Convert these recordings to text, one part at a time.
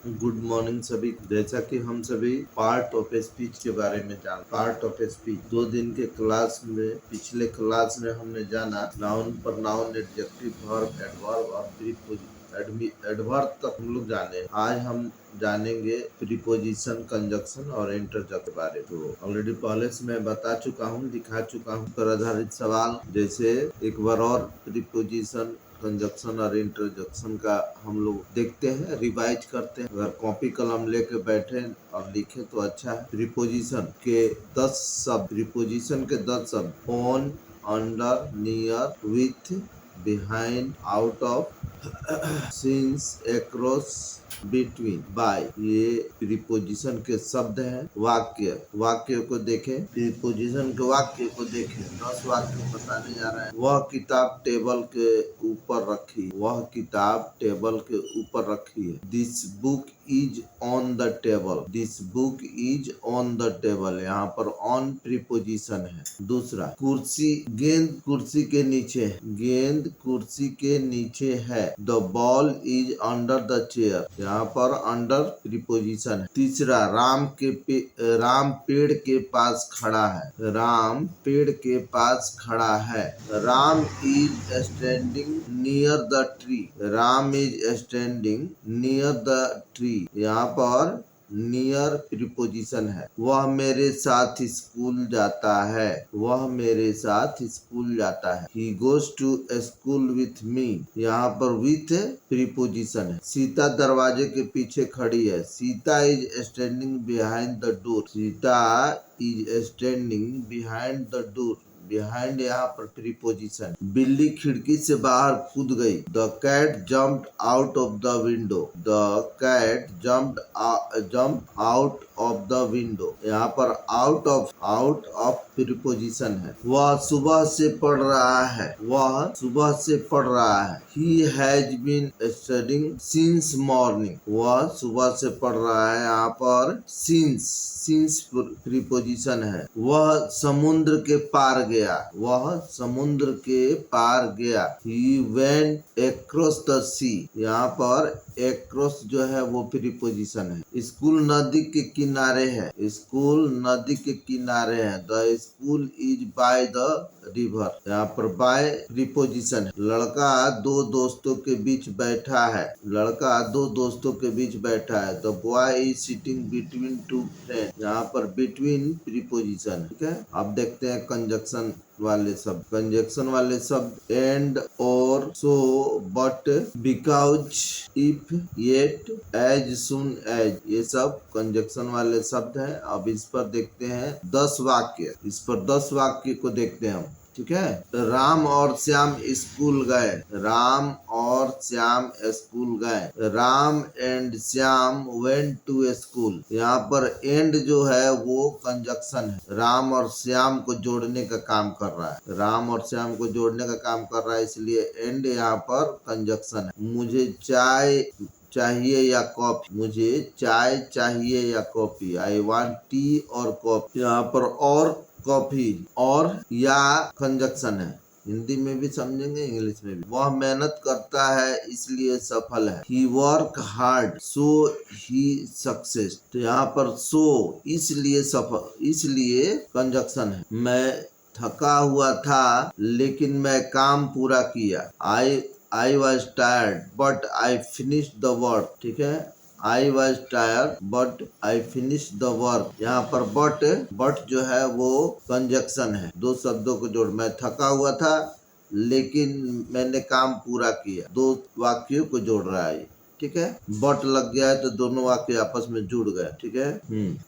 Good morning सभी। जैसा कि हम सभी पार्ट ऑफ स्पीच के बारे में पार्ट ऑफ स्पीच 2 दिन के क्लास में पिछले क्लास में हमने जाना नाउन पर नाउन, एडजेक्टिव, वर्ब, एडवर्ब और प्रीपोजिशन। एडवर्ब तक हम लोग जाने। आज हम जानेंगे प्रीपोजिशन, कंजक्शन और इंटरजेक्शन के बारे में। तो ऑलरेडी पहले से मैं बता चुका हूँ, दिखा चुका हूँ। पर आधारित सवाल जैसे एक बार और प्रीपोजिशन, कंजक्शन और इंटरजेक्शन का हम लोग देखते हैं, रिवाइज करते हैं। अगर कॉपी कलम लेके बैठे और लिखे तो अच्छा है। प्रीपोजिशन के 10 शब्द, प्रीपोजिशन के 10 शब्द on, under, near, with, behind, out of, since, across, between, by, ये प्रीपोजिशन के शब्द हैं। वाक्य को देखें, प्रीपोजिशन के वाक्य को देखें। 10 वाक्य बताने जा रहे हैं। वह किताब टेबल के ऊपर रखी, वह किताब टेबल के ऊपर रखी है। This book is on the table, this book is on the table, यहाँ पर ऑन प्रीपोजिशन है। दूसरा, कुर्सी, गेंद कुर्सी के नीचे है, गेंद कुर्सी के नीचे है। The ball is under the chair, यहाँ पर अंडर प्रीपोजिशन है। तीसरा, राम पेड़ के पास खड़ा है, राम पेड़ के पास खड़ा है। Ram is standing near the tree, Ram is standing near the tree, यहाँ पर नियर प्रीपोजिशन है। वह मेरे साथ स्कूल जाता है, वह मेरे साथ स्कूल जाता है। He goes to school with me, यहाँ पर with प्रीपोजिशन है। सीता दरवाजे के पीछे खड़ी है, Sita is standing behind the door, Sita is standing behind the door, behind यहाँ पर प्रीपोजिशन। बिल्ली खिड़की से बाहर कूद गई। The cat jumped out of the window, the cat jump out of the window, यहाँ पर आउट ऑफ प्रीपोजिशन है। वह सुबह से पढ़ रहा है, वह सुबह से पढ़ रहा है। He has been studying since morning, वह सुबह से पढ़ रहा है, यहाँ पर since प्रीपोजिशन है। वह समुद्र के पार गया, वह समुद्र के पार गया। He went across the sea, यहाँ पर across जो है वो प्रीपोजिशन है। स्कूल नदी के किनारे है, स्कूल नदी के किनारे है। The school is by the river, यहाँ पर बाय प्रीपोजिशन है। लड़का दो दोस्तों के बीच बैठा है, लड़का दो दोस्तों के बीच बैठा है। The boy is sitting between two friends, यहाँ पर बिटवीन प्रीपोजिशन है। ठीक है, अब देखते हैं कंजक्शन वाले शब्द। कंजक्शन वाले शब्द एंड, और, so, but, because, if, yet, as soon as, ये सब कंजक्शन वाले शब्द हैं। अब इस पर देखते हैं 10 वाक्य, इस पर 10 वाक्य को देखते हैं हम। ठीक है, राम और श्याम स्कूल गए, राम और श्याम स्कूल गए। Ram and Shyam went to school, यहाँ पर एंड जो है वो कंजक्शन है, राम और श्याम को जोड़ने का काम कर रहा है, राम और श्याम को जोड़ने का काम कर रहा है, इसलिए एंड यहाँ पर कंजक्शन है। मुझे चाय चाहिए या कॉफी, मुझे चाय चाहिए या कॉफी। आई वांट टी और कॉफी, यहाँ पर और कॉफी और या कंजक्शन है। हिंदी में भी समझेंगे, इंग्लिश में भी। वह मेहनत करता है इसलिए सफल है। He work hard so he success, तो यहाँ पर so इसलिए सफल, इसलिए कंजक्शन है। मैं थका हुआ था लेकिन मैं काम पूरा किया। I was tired but I finished the work, ठीक है। I was tired but I finished the work, यहाँ पर but जो है वो कंजक्शन है। दो शब्दों को जोड़, मैं थका हुआ था लेकिन मैंने काम पूरा किया, दो वाक्यों को जोड़ रहा है। ठीक है, बट लग गया है तो दोनों वाक्य आपस में जुड़ गए। ठीक है।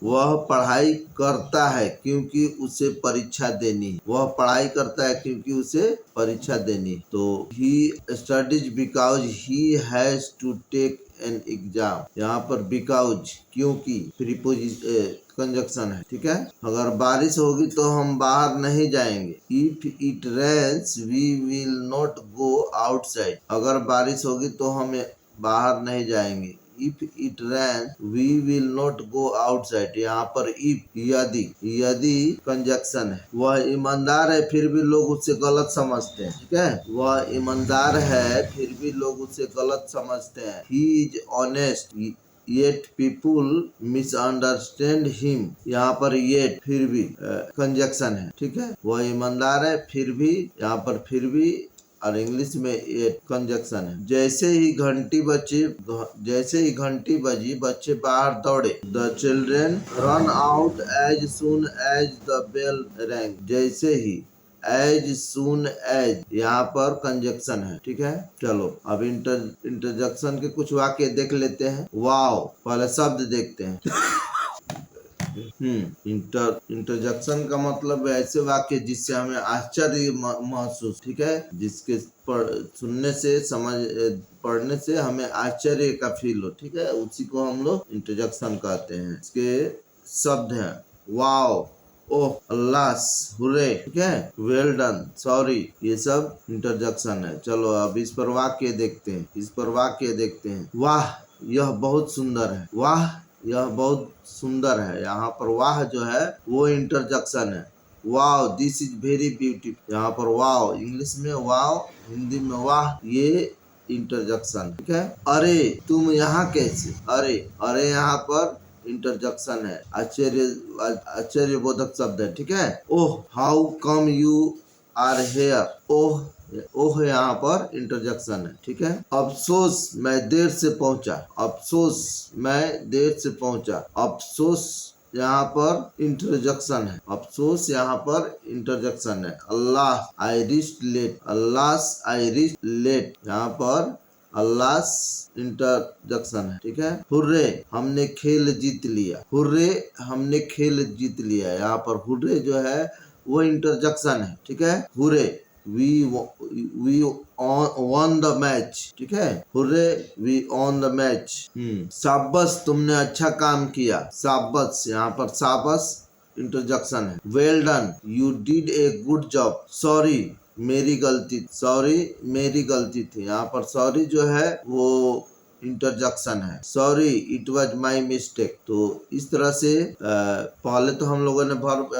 वह पढ़ाई करता है क्योंकि उसे परीक्षा देनी है, वह पढ़ाई करता है क्योंकि उसे परीक्षा देनी। तो he studies because he has to take an exam, यहाँ पर बिकॉज क्योंकि कंजक्शन है। ठीक है, अगर बारिश होगी तो हम बाहर नहीं जाएंगे। If it rains we will not go outside, अगर बारिश होगी तो हम बाहर नहीं जाएंगे। If it rain we will not go outside, यहाँ पर इफ यदि कंजक्शन है। वह ईमानदार है फिर भी लोग उसे गलत समझते हैं। ठीक है, वह ईमानदार है फिर भी लोग उसे गलत समझते हैं। He is honest, yet people misunderstand him. यहाँ पर येट फिर भी कंजक्शन है, ठीक है। वह ईमानदार है फिर भी, यहाँ पर फिर भी, और इंग्लिश में ये कंजक्शन है। जैसे ही घंटी बजी बच्चे बाहर दौड़े। The children run out as soon as the bell rang. जैसे ही, एज सुन एज, यहाँ पर कंजक्शन है, ठीक है। चलो अब इंटरजेक्शन के कुछ वाक्य देख लेते हैं। वाओ, पहले शब्द देखते हैं। इंटरजेक्शन का मतलब ऐसे वाक्य जिससे हमें आश्चर्य महसूस, ठीक है, जिसके सुनने से पढ़ने से हमें आश्चर्य का फील हो, ठीक है, उसी को हम लोग इंटरजेक्शन कहते हैं। इसके शब्द हैं वाओ, ओह, अल्लाह, हुर्रे, ठीक है, वेल डन, सॉरी, ये सब इंटरजेक्शन है। चलो अब इस पर वाक्य देखते हैं। वाह, यह बहुत सुंदर है। वाह, यह बहुत सुंदर है। यहाँ पर वाह जो है वो इंटरजेक्शन है। Wow, this is very beautiful. यहाँ पर वाओ इंग्लिश में वाओ, हिंदी में वाह, ये इंटरजेक्शन, ठीक है। अरे तुम यहाँ कैसे? अरे यहाँ पर इंटरजेक्शन है, आश्चर्यबोधक शब्द है, ठीक है। Oh, how come you are here. Oh यहाँ पर इंटरजेक्शन है, ठीक है। अफसोस मैं देर से पहुंचा। अफसोस यहाँ पर इंटरजेक्शन है। अल्लाह आई रिच लेट। यहाँ पर अल्लाह इंटरजेक्शन है, ठीक है। हुर्रे, हमने खेल जीत लिया। यहाँ पर हुर्रे जो है वो इंटरजेक्शन है, ठीक है। Hurray, we won the match, ठीक है। Hurray, we won the match। शाबाश, तुमने अच्छा काम किया। शाबाश, यहाँ पर शाबाश इंटरजेक्शन है। Well done, you did a good job. Sorry, मेरी गलती थी। यहाँ पर सॉरी जो है वो इंटरजेक्शन है। Sorry, it was my mistake. तो इस तरह से पहले तो हम लोगों ने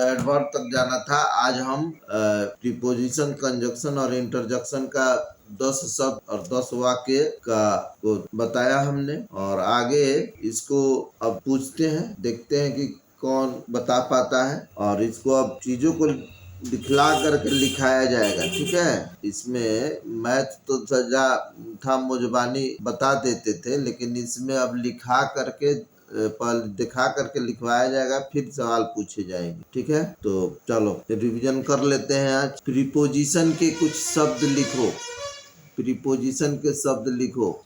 एडवर्ब तक जाना था। आज हम प्रीपोजिशन, कंजक्शन और इंटरजेक्शन का 10 शब्द और 10 वाक्य को बताया हमने, और आगे इसको अब पूछते हैं, देखते हैं कि कौन बता पाता है, और इसको अब चीजों को दिखला करके लिखाया जाएगा, ठीक है। इसमें मैथ तो सजा था, मुजबानी बता देते थे, लेकिन इसमें अब लिखा करके दिखा करके लिखवाया जाएगा, फिर सवाल पूछे जाएंगे, ठीक है। तो चलो रिवीजन कर लेते हैं आज। प्रीपोजिशन के कुछ शब्द लिखो।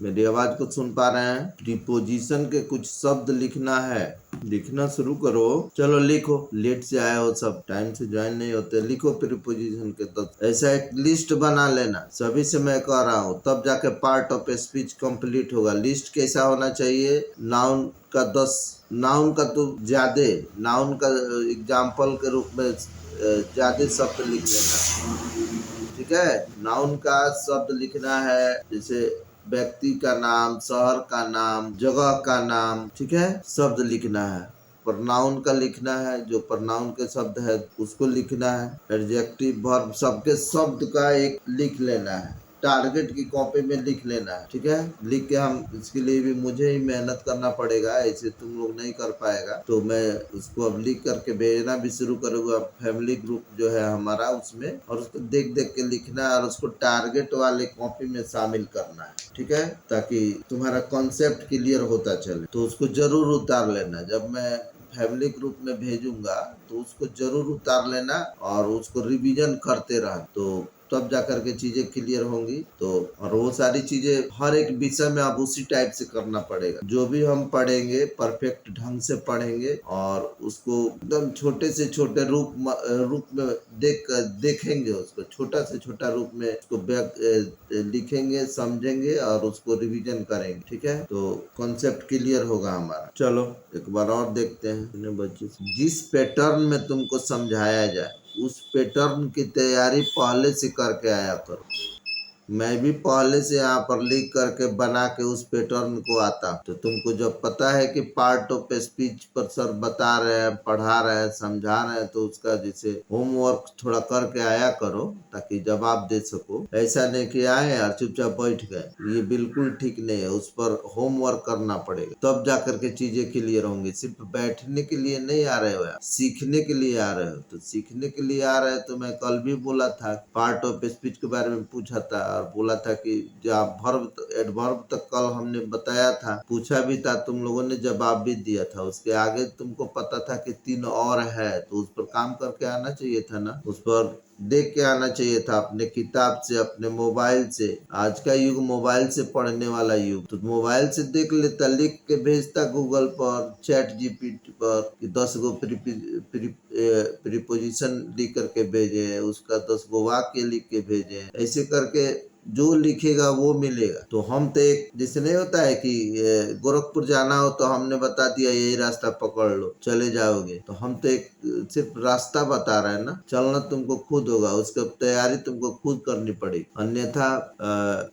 मेरी आवाज को सुन पा रहे हैं? प्रीपोजिशन के कुछ शब्द लिखना है। लिखना शुरू करो, चलो लिखो। लेट से आए हो सब, टाइम से ज्वाइन नहीं होते। लिखो प्रीपोजिशन के। तो ऐसा एक लिस्ट बना लेना, सभी से मैं कह रहा हूँ, तब जाके पार्ट ऑफ स्पीच कंप्लीट होगा। लिस्ट कैसा होना चाहिए? नाउन का 10, नाउन का तो ज्यादा, नाउन का एग्जाम्पल के रूप में ज्यादा शब्द लिख लेना, ठीक है। नाउन का शब्द लिखना है, जैसे व्यक्ति का नाम, शहर का नाम, जगह का नाम, ठीक है, शब्द लिखना है। प्रोनाउन का लिखना है, जो प्रोनाउन के शब्द है उसको लिखना है। एडजेक्टिव, वर्ब, सबके शब्द का एक लिख लेना है। टारगेट की कॉपी में लिख लेना है, ठीक है। लिख के हम, इसके लिए भी मुझे ही मेहनत करना पड़ेगा, ऐसे तुम लोग नहीं कर पाएगा। तो मैं उसको अब लिख करके भेजना भी शुरू करूँगा फैमिली ग्रुप जो है हमारा, उसमें, और उसको देख देख के लिखना है, और उसको टारगेट वाले कॉपी में शामिल करना है, ठीक है, ताकि तुम्हारा कॉन्सेप्ट क्लियर होता चले। तो उसको जरूर उतार लेना। जब मैं फैमिली ग्रुप में भेजूंगा तो उसको जरूर उतार लेना, और उसको रिवीजन करते रहना, तो तब जाकर के चीजें क्लियर होंगी। तो और वो सारी चीजें हर एक विषय में अब उसी टाइप से करना पड़ेगा। जो भी हम पढ़ेंगे परफेक्ट ढंग से पढ़ेंगे, और उसको एकदम छोटे से छोटे रूप में देखेंगे, उसको छोटा से छोटा रूप में उसको लिखेंगे, समझेंगे, और उसको रिवीजन करेंगे, ठीक है। तो कॉन्सेप्ट क्लियर होगा हमारा। चलो एक बार और देखते हैं। बच्चे, जिस पैटर्न में तुमको समझाया जाए उस पैटर्न की तैयारी पहले से करके आया करो। मैं भी पहले से यहाँ पर लिख करके बना के उस पैटर्न को आता। तो तुमको जब पता है कि पार्ट ऑफ स्पीच पर सर बता रहे हैं, पढ़ा रहे हैं, समझा रहे हैं, तो उसका जैसे होमवर्क थोड़ा करके आया करो ताकि जवाब दे सको। ऐसा नहीं कि आए और चुपचाप बैठ गए, ये बिल्कुल ठीक नहीं है। उस पर होमवर्क करना पड़ेगा तब जा करके चीजें क्लियर होंगी। सिर्फ बैठने के लिए नहीं आ रहे हो, सीखने के लिए आ रहे हो। तो सीखने के लिए आ रहे हो तो मैं कल भी बोला था, पार्ट ऑफ स्पीच के बारे में पूछा था और बोला था कि जब वर्ब एडवर्ब तक कल हमने बताया था, पूछा भी था, तुम लोगों ने जवाब भी दिया था। उसके आगे तुमको पता था कि 3 और है, तो उस पर काम करके आना चाहिए था ना, उस पर देख के आना चाहिए था अपने किताब से, अपने मोबाइल से। आज का युग मोबाइल से पढ़ने वाला युग, तो मोबाइल से देख लेता, लिख के भेजता गूगल पर, चैट जीपीटी पर कि 10 गो प्रीपोजिशन लिख करके भेजे, उसका 10 गो वाक्य लिख के भेजे। ऐसे करके जो लिखेगा वो मिलेगा। तो हम तो एक जैसे नहीं होता है कि गोरखपुर जाना हो तो हमने बता दिया यही रास्ता पकड़ लो चले जाओगे, तो हम तो एक सिर्फ रास्ता बता रहे हैं ना। चलना तुमको खुद होगा, उसकी तैयारी तुमको खुद करनी पड़ेगी, अन्यथा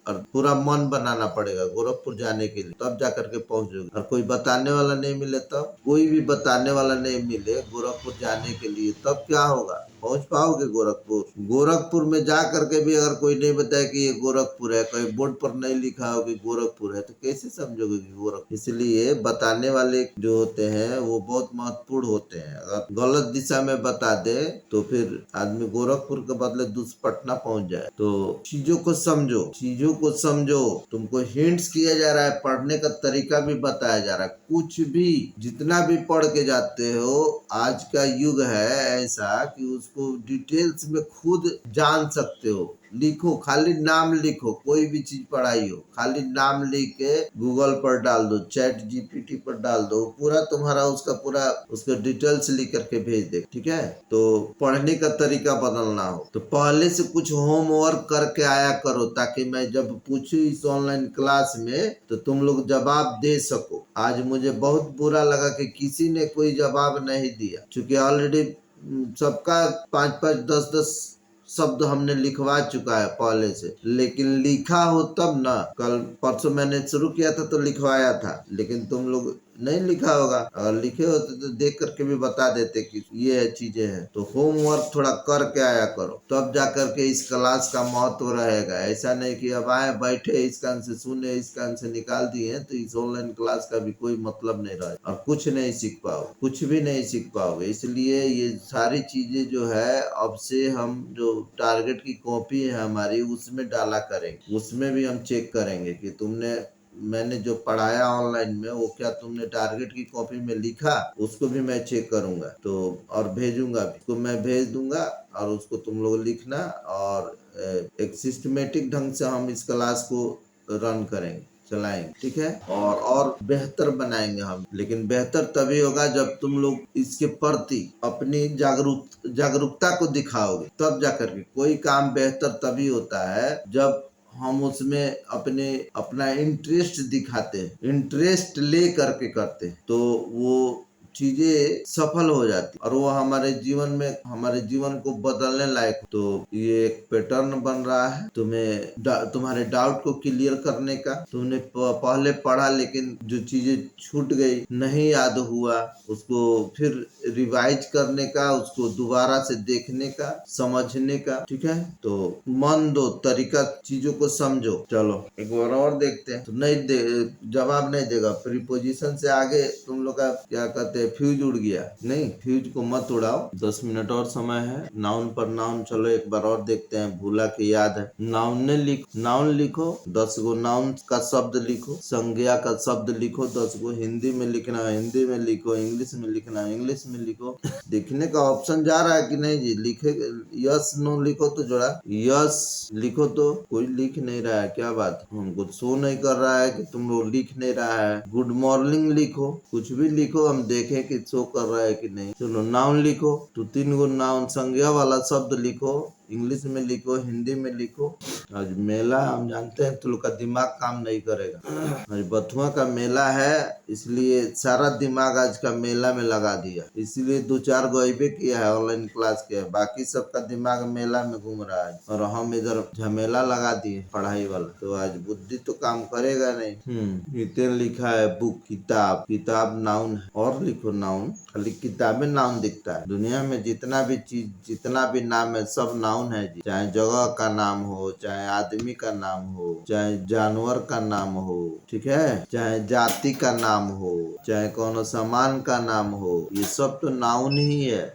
और पूरा मन बनाना पड़ेगा गोरखपुर जाने के लिए, तब जा करके पहुंचोगे। और कोई बताने वाला नहीं मिले, तब कोई भी बताने वाला नहीं मिले गोरखपुर जाने के लिए, तब क्या होगा, पहुंच पाओगे गोरखपुर? गोरखपुर में जा करके भी अगर कोई नहीं बताए कि ये गोरखपुर है, कोई बोर्ड पर नहीं लिखा हो कि गोरखपुर है, तो कैसे समझोगे कि गोरखपुर? इसलिए बताने वाले जो होते हैं वो बहुत महत्वपूर्ण होते हैं। अगर गलत दिशा में बता दे तो फिर आदमी गोरखपुर के बदले पटना पहुंच जाए। तो चीजों को समझो, चीजों को समझो। तुमको हिंट्स किया जा रहा है, पढ़ने का तरीका भी बताया जा रहा है। कुछ भी जितना भी पढ़ के जाते हो, आज का युग है ऐसा कि उसको डिटेल्स में खुद जान सकते हो। लिखो, खाली नाम लिखो, कोई भी चीज पढ़ाई हो, खाली नाम लिख के गूगल पर डाल दो, चैट जीपीटी पर डाल दो, पूरा तुम्हारा उसका पूरा उसका डिटेल्स लिख करके भेज दे। ठीक है, तो पढ़ने का तरीका बदलना हो तो पहले से कुछ होमवर्क करके आया करो, ताकि मैं जब पूछू इस ऑनलाइन क्लास में तो तुम लोग जवाब दे सको। आज मुझे बहुत बुरा लगा कि किसी ने कोई जवाब नहीं दिया, क्योंकि ऑलरेडी सबका 5-5, 10-10 शब्द हमने लिखवा चुका है पहले से। लेकिन लिखा हो तब ना, कल परसों मैंने शुरू किया था तो लिखवाया था, लेकिन तुम लोग नहीं लिखा होगा। अगर लिखे होते तो देख करके भी बता देते कि ये चीजें हैं। तो होमवर्क थोड़ा करके आया करो, तब जा करके इस क्लास का महत्व रहेगा। ऐसा नहीं कि अब आए बैठे इस कान से सुने इस कान से निकाल दिए तो इस ऑनलाइन क्लास का भी कोई मतलब नहीं रहे और कुछ नहीं सीख पाओगे, कुछ भी नहीं सीख पाओगे। इसलिए ये सारी चीजें जो है अब से हम जो टारगेट की कॉपी है हमारी उसमें डाला करेंगे, उसमें भी हम चेक करेंगे कि तुमने मैंने जो पढ़ाया ऑनलाइन में वो क्या तुमने टारगेट की कॉपी में लिखा, उसको भी मैं चेक करूंगा तो और भेजूंगा भी, तो मैं भेज दूंगा और उसको तुम लोग लिखना। और एक सिस्टमेटिक ढंग से हम इस क्लास को रन करेंगे, चलाएंगे। ठीक है, और बेहतर बनाएंगे हम। लेकिन बेहतर तभी होगा जब तुम लोग इसके प्रति अपनी जागरूकता को दिखाओगे, तब जाकर के कोई काम बेहतर तभी होता है जब हम उसमें अपना इंटरेस्ट दिखाते हैं, इंटरेस्ट ले करके करते हैं, तो वो चीजें सफल हो जाती और वो हमारे जीवन को बदलने लायक। तो ये एक पैटर्न बन रहा है तुम्हारे डाउट को क्लियर करने का। तुमने पहले पढ़ा लेकिन जो चीजें छूट गई, नहीं याद हुआ, उसको फिर रिवाइज करने का, उसको दोबारा से देखने का, समझने का। ठीक है, तो मन दो, तरीका, चीजों को समझो। चलो एक बार और देखते हैं। तो जवाब नहीं देगा, प्रीपोजिशन से आगे तुम लोग का क्या कहते हैं फ्यूज उड़ गया। नहीं, फ्यूज को मत उड़ाओ, 10 मिनट और समय है। नाउन पर नाउन चलो एक बार और देखते हैं, भूला के याद है। नाउन लिखो 10 गो नाउन का शब्द लिखो, संज्ञा का शब्द लिखो 10 गो। हिंदी में लिखना है हिंदी में लिखो, इंग्लिश में लिखना है इंग्लिश में लिखो। लिखने का ऑप्शन जा रहा है कि नहीं जी? लिखे यस नो लिखो तो जोड़ा यस लिखो, तो कोई लिख नहीं रहा है, क्या बात? हमको शो नहीं कर रहा है कि तुम लोग लिख नहीं रहा है। गुड मॉर्निंग लिखो, कुछ भी लिखो, हम देखें कि शो कर रहा है कि नहीं। चलो नाउन लिखो तो 3 गो नाउन संज्ञा वाला शब्द लिखो, इंग्लिश में लिखो, हिंदी में लिखो। आज मेला हम जानते हैं तो लोग का दिमाग काम नहीं करेगा। आज बथुआ का मेला है, इसलिए सारा दिमाग आज का मेला में लगा दिया, इसलिए 2-4 गो अइबे किया है, ऑनलाइन क्लास किया है, बाकी सबका दिमाग मेला में घूम रहा है और हम इधर झमेला लगा दिए पढ़ाई वाला। तो आज बुद्धि तो काम करेगा नहीं। इतने लिखा है बुक, किताब, किताब नाउन है, और लिखो नाउन, खाली किताबें नाउन दिखता है। दुनिया में जितना भी चीज, जितना भी नाम है सब नाउन है जी। चाहे जगह का नाम हो, चाहे आदमी का नाम हो, चाहे जानवर का नाम हो, ठीक है, चाहे जाति का नाम हो, चाहे कोनो सामान का नाम हो, ये सब तो नाउन ही है,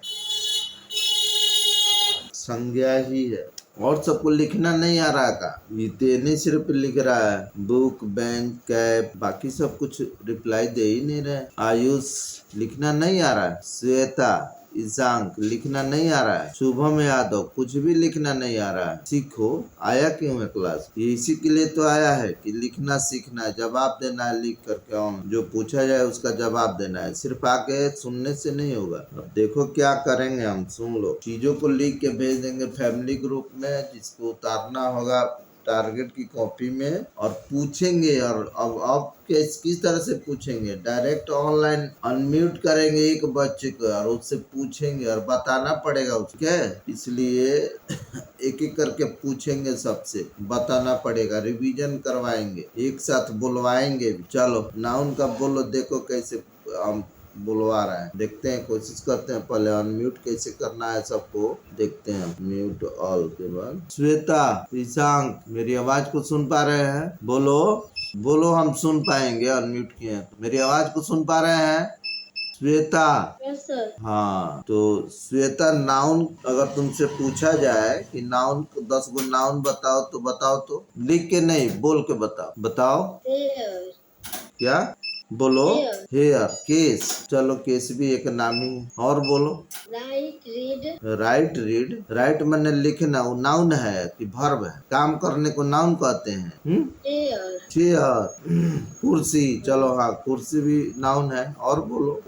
संज्ञा ही है। और सबको लिखना नहीं आ रहा का? इतने सिर्फ लिख रहा है बुक, बैंक, कैप, बाकी सब कुछ रिप्लाई दे ही नहीं रहे। आयुष लिखना नहीं आ रहा है, श्वेता, ईशांक लिखना नहीं आ रहा है, शुभम यादव कुछ भी लिखना नहीं आ रहा है। सीखो, आया क्यों है क्लास? ये इसी के लिए तो आया है कि लिखना सीखना है, जवाब देना है, लिख करके जो पूछा जाए उसका जवाब देना है, सिर्फ आके सुनने से नहीं होगा। अब देखो क्या करेंगे हम, सुन लो, चीजों को लिख के भेज देंगे फैमिली ग्रुप में, जिसको उतारना होगा टारगेट की कॉपी में, और पूछेंगे। और अब किस तरह से पूछेंगे? डायरेक्ट ऑनलाइन अनम्यूट करेंगे एक बच्चे को और उससे पूछेंगे और बताना पड़ेगा उसके, इसलिए एक एक करके पूछेंगे, सबसे बताना पड़ेगा, रिवीजन करवाएंगे, एक साथ बुलवाएंगे भी। चलो नाउन का बोलो, देखो कैसे हम बुलवा रहे हैं, देखते हैं, कोशिश करते हैं। पहले अनम्यूट कैसे करना है सबको देखते हैं। म्यूट ऑल के बाद श्वेता, ईशांक मेरी आवाज को सुन पा रहे हैं? बोलो बोलो, हम सुन पाएंगे, अनम्यूट किए हैं तो। मेरी आवाज को सुन पा रहे हैं श्वेता? Yes sir. हाँ, तो श्वेता, नाउन अगर तुमसे पूछा जाए कि नाउन 10 गो नाउन बताओ, तो बताओ, तो लिख के नहीं, बोल के बताओ। बताओ क्या? बोलो। हेयर, केस, चलो केस भी एक नाम ही है। और बोलो। Right read. Right read, right मैंने लिखना, वो नाउन है कि वर्ब है? काम करने को नाउन कहते हैं। चेयर, कुर्सी, चलो हाँ कुर्सी भी नाउन है। और बोलो।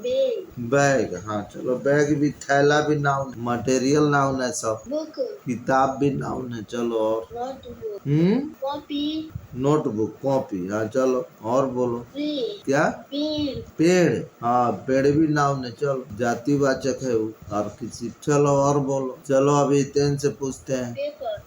बैग, हाँ चलो बैग भी, थैला भी नाउन, मटेरियल नाउन है सब। बुक, किताब भी नाउन है। चलो और। नोटबुक, कॉपी, नोटबुक, कॉपी, हाँ चलो और बोलो। क्या? पेड़, पेड़, हाँ पेड़ भी नाउन है। चलो जातिवाचक है वो। और किसी, चलो और बोलो। चलो अभी तेन से पूछते हैं।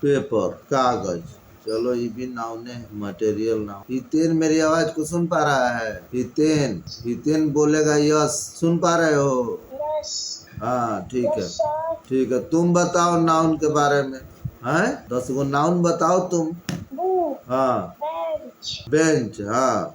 पेपर, कागज, चलो ये भी नाउन है, मटेरियल नाउन। हितेन मेरी आवाज को सुन पा रहा है? हितेन, हितेन बोलेगा यस, सुन पा रहे हो? हाँ ठीक है, ठीक है। तुम बताओ नाउन के बारे में, हैं 10 गो नाउन बताओ तुम। हाँ, बेंच, हाँ